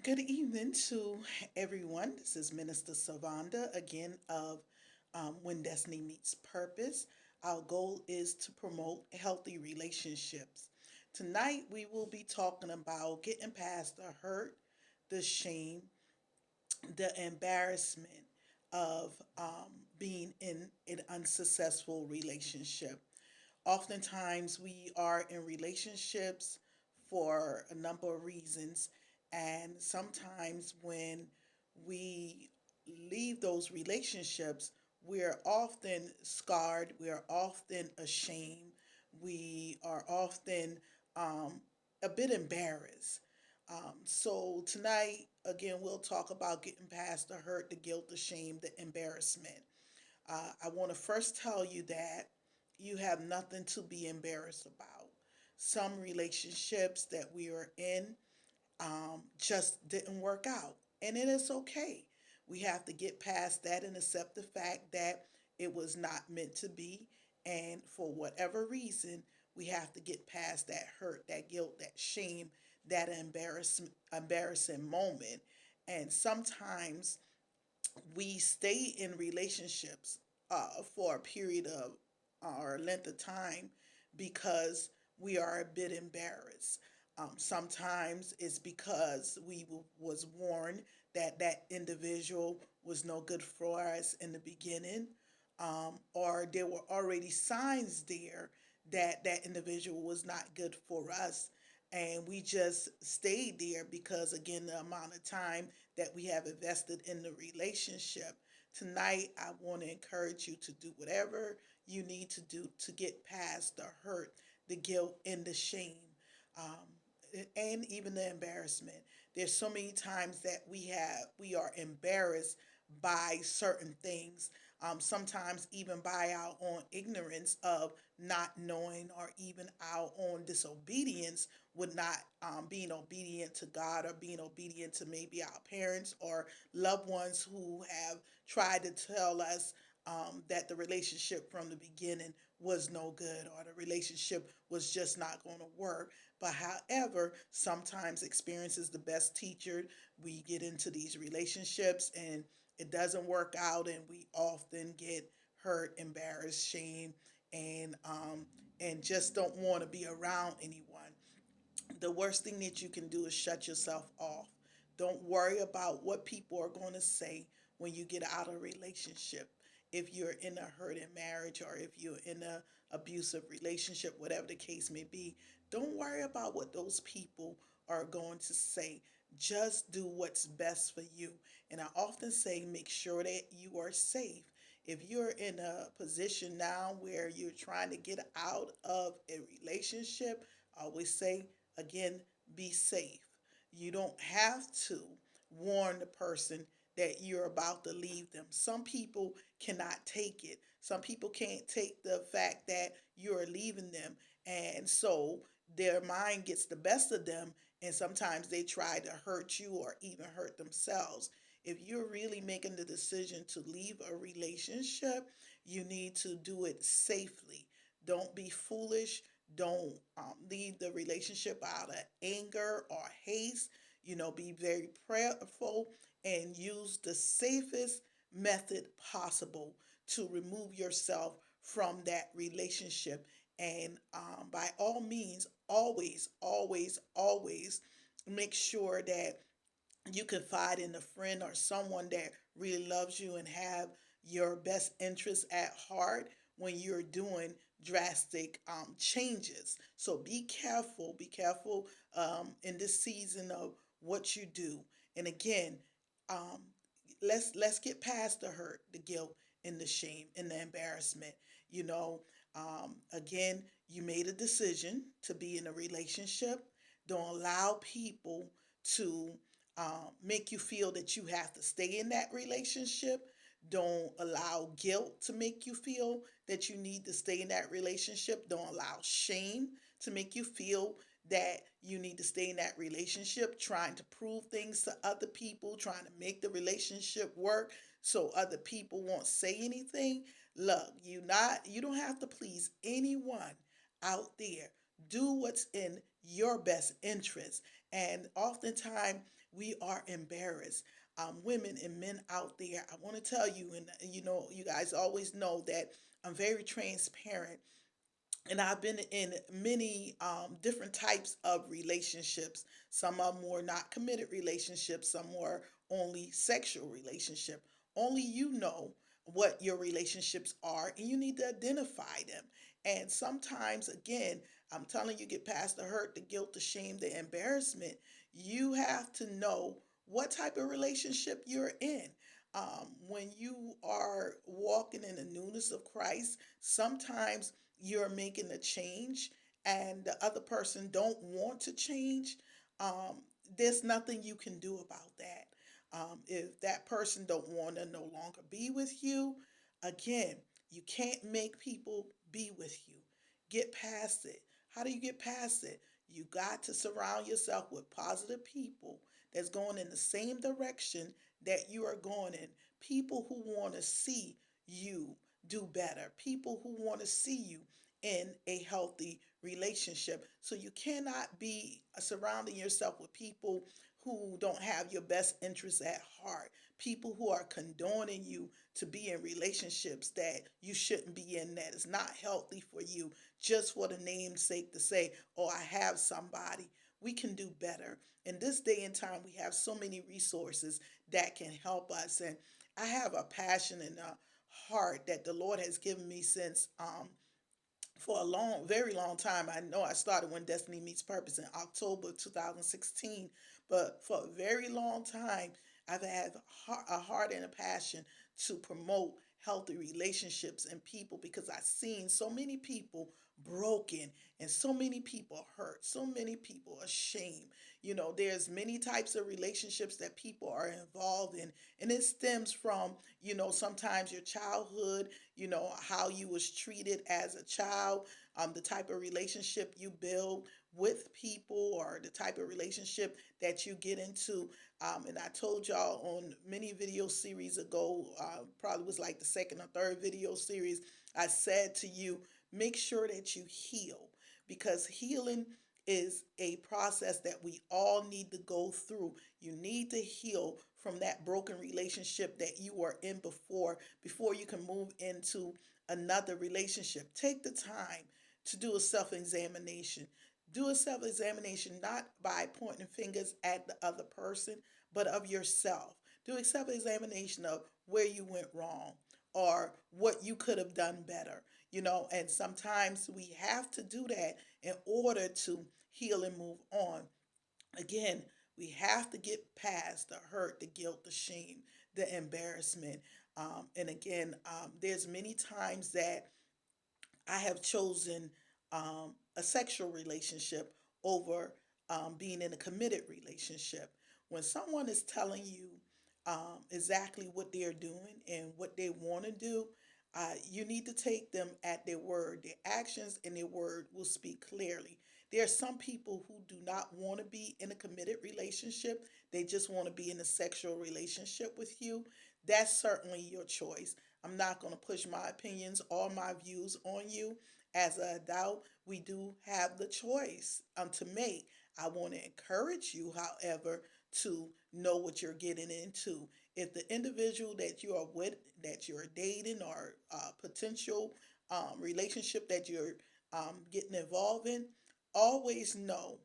Good evening to everyone. This is Minister Savanda again of When Destiny Meets Purpose. Our goal is to promote healthy relationships. Tonight we will be talking about getting past the hurt, the shame, the embarrassment of being in an unsuccessful relationship. Oftentimes, we are in relationships for a number of reasons, and sometimes when we leave those relationships, we're often scarred, we're often ashamed, we are often um, a bit embarrassed. So, tonight, again, we'll talk about getting past the hurt, the guilt, the shame, the embarrassment. I want to first tell you that you have nothing to be embarrassed about. Some relationships that we are in just didn't work out, and it is okay. We have to get past that and accept the fact that it was not meant to be, and for whatever reason, we have to get past that hurt, that guilt, that shame, that embarrassing moment. And sometimes we stay in relationships for a period of or length of time because we are a bit embarrassed. Sometimes it's because was warned that that individual was no good for us in the beginning, or there were already signs there that that individual was not good for us, and we just stayed there because again the amount of time that we have invested in the relationship. Tonight, I want to encourage you to do whatever you need to do to get past the hurt, the guilt, and the shame, and even the embarrassment. There's so many times that we are embarrassed by certain things. Sometimes even by our own ignorance of not knowing, or even our own disobedience with not being obedient to God, or being obedient to maybe our parents or loved ones who have tried to tell us that the relationship from the beginning was no good, or the relationship was just not going to work. But however, sometimes experience is the best teacher. We get into these relationships and it doesn't work out, and we often get hurt, embarrassed, shame, and just don't want to be around anyone. The worst thing that you can do is shut yourself off. Don't worry about what people are going to say when you get out of a relationship. If you're in a hurting marriage, or if you're in a abusive relationship, whatever the case may be, don't worry about what those people are going to say. Just do what's best for you. And I often say, make sure that you are safe. If you're in a position now where you're trying to get out of a relationship, I always say, again, be safe. You don't have to warn the person that you're about to leave them. Some people cannot take it. Some people can't take the fact that you're leaving them. And so their mind gets the best of them. And sometimes they try to hurt you or even hurt themselves. If you're really making the decision to leave a relationship, you need to do it safely. Don't be foolish. Don't leave the relationship out of anger or haste. Be very prayerful and use the safest method possible to remove yourself from that relationship. And by all means, always, always, always make sure that you confide in a friend or someone that really loves you and have your best interests at heart when you're doing drastic changes. So be careful in this season of what you do. And again, um, let's get past the hurt, the guilt, and the shame and the embarrassment. Again, you made a decision to be in a relationship. Don't allow people to make you feel that you have to stay in that relationship. Don't allow guilt to make you feel that you need to stay in that relationship. Don't allow shame to make you feel that you need to stay in that relationship, trying to prove things to other people, trying to make the relationship work so other people won't say anything. Look, you don't have to please anyone out there. Do what's in your best interest. And oftentimes we are embarrassed. Women and men out there, I want to tell you, and you guys always know that I'm very transparent, and I've been in many different types of relationships. Some of them were not committed relationships. Some were only sexual relationship. Only you know what your relationships are, and you need to identify them. And sometimes, again, I'm telling you, get past the hurt, the guilt, the shame, the embarrassment. You have to know what type of relationship you're in. When you are walking in the newness of Christ, sometimes you're making a change and the other person don't want to change. um, there's nothing you can do about that. If that person don't want to no longer be with you, again, you can't make people be with you. Get past it. How do you get past it? You got to surround yourself with positive people that's going in the same direction that you are going in. People who want to see you do better. People who want to see you in a healthy relationship. So you cannot be surrounding yourself with people who don't have your best interests at heart. People who are condoning you to be in relationships that you shouldn't be in, that is not healthy for you, just for the name's sake to say, oh, I have somebody. We can do better. In this day and time, we have so many resources that can help us. And I have a passion and a heart that the Lord has given me since for a long, very long time. I know I started when Destiny Meets Purpose in October 2016, but for a very long time, I've had a heart and a passion to promote healthy relationships and people because I've seen so many people broken and so many people hurt, so many people ashamed. There's many types of relationships that people are involved in, and it stems from, sometimes your childhood, how you was treated as a child, the type of relationship you build with people, or the type of relationship that you get into. And I told y'all on many video series ago, probably was like the second or third video series, I said to you, make sure that you heal, because healing is a process that we all need to go through. You need to heal from that broken relationship that you were in before you can move into another relationship. Take the time to do a self examination. Do a self examination not by pointing fingers at the other person, but of yourself. Do a self examination of where you went wrong or what you could have done better. And sometimes we have to do that in order to heal and move on. Again, we have to get past the hurt, the guilt, the shame, the embarrassment. And again, there's many times that I have chosen a sexual relationship over being in a committed relationship. When someone is telling you exactly what they're doing and what they want to do, you need to take them at their word. Their actions and their word will speak clearly. There are some people who do not want to be in a committed relationship. They just want to be in a sexual relationship with you. That's certainly your choice. I'm not going to push my opinions or my views on you. As an adult, we do have the choice to make. I want to encourage you, however, to know what you're getting into. If the individual that you are with, that you're dating, or potential relationship that you're getting involved in, always know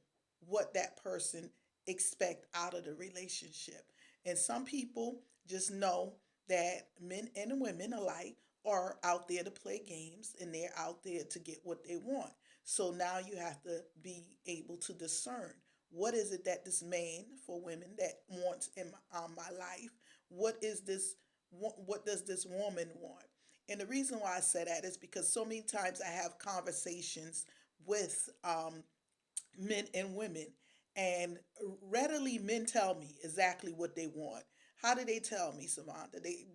what that person expect out of the relationship. And some people just know that men and women alike are out there to play games, and they're out there to get what they want. So now you have to be able to discern what is it that this man, for women, that wants in my life. What is this? What does this woman want? And the reason why I say that is because so many times I have conversations with men and women, and readily men tell me exactly what they want. How do they tell me, Savanda? They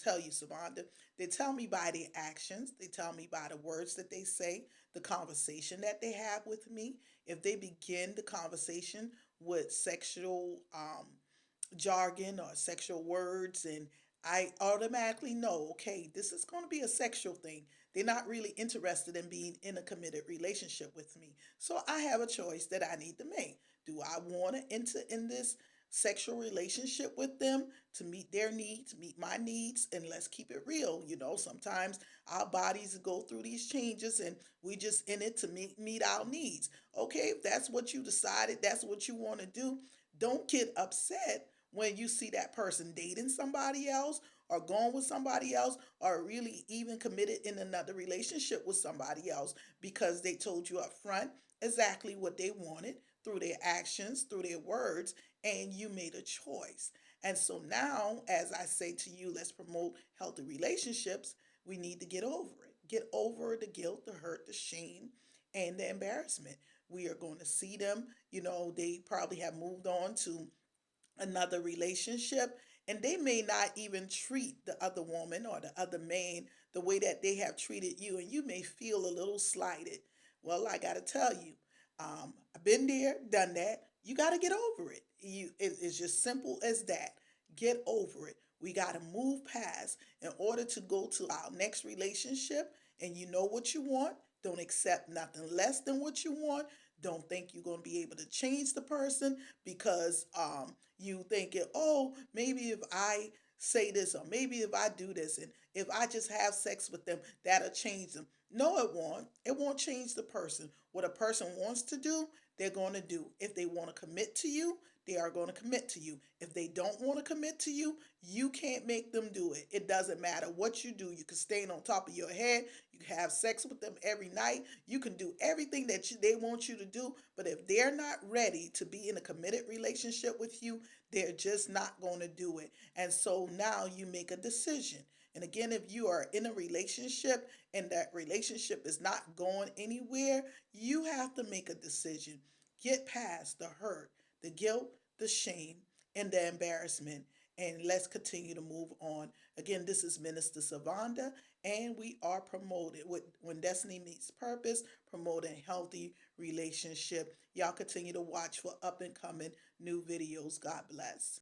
tell you, Savanda. They tell me by their actions. They tell me by the words that they say, the conversation that they have with me. If they begin the conversation with sexual jargon or sexual words, and I automatically know, okay, this is going to be a sexual thing. They're not really interested in being in a committed relationship with me. So I have a choice that I need to make. Do I want to enter in this sexual relationship with them to meet their needs, meet my needs, and let's keep it real. Sometimes our bodies go through these changes and we just in it to meet our needs. Okay, if that's what you decided, that's what you want to do, don't get upset when you see that person dating somebody else or going with somebody else or really even committed in another relationship with somebody else because they told you up front exactly what they wanted through their actions, through their words, and you made a choice. And so now, as I say to you, let's promote healthy relationships. We need to get over it. Get over the guilt, the hurt, the shame, and the embarrassment. We are going to see them. They probably have moved on to another relationship, and they may not even treat the other woman or the other man the way that they have treated you, and you may feel a little slighted. Well, I got to tell you, I've been there, done that. You got to get over it. It's just simple as that. Get over it. We got to move past in order to go to our next relationship, and you know what you want. Don't accept nothing less than what you want. Don't think you're going to be able to change the person because you thinking, oh, maybe if I say this or maybe if I do this and if I just have sex with them, that'll change them. No, it won't. It won't change the person. What a person wants to do, they're going to do. If they want to commit to you, they are going to commit to you. If they don't want to commit to you, you can't make them do it. It doesn't matter what you do. You can stand on top of your head. You can have sex with them every night. You can do everything that they want you to do. But if they're not ready to be in a committed relationship with you, they're just not going to do it. And so now you make a decision. And again, if you are in a relationship and that relationship is not going anywhere, you have to make a decision. Get past the hurt, the guilt, the shame, and the embarrassment. And let's continue to move on. Again, this is Minister Savanda, and we are promoted with When Destiny Meets Purpose, promoting healthy relationship. Y'all continue to watch for up and coming new videos. God bless.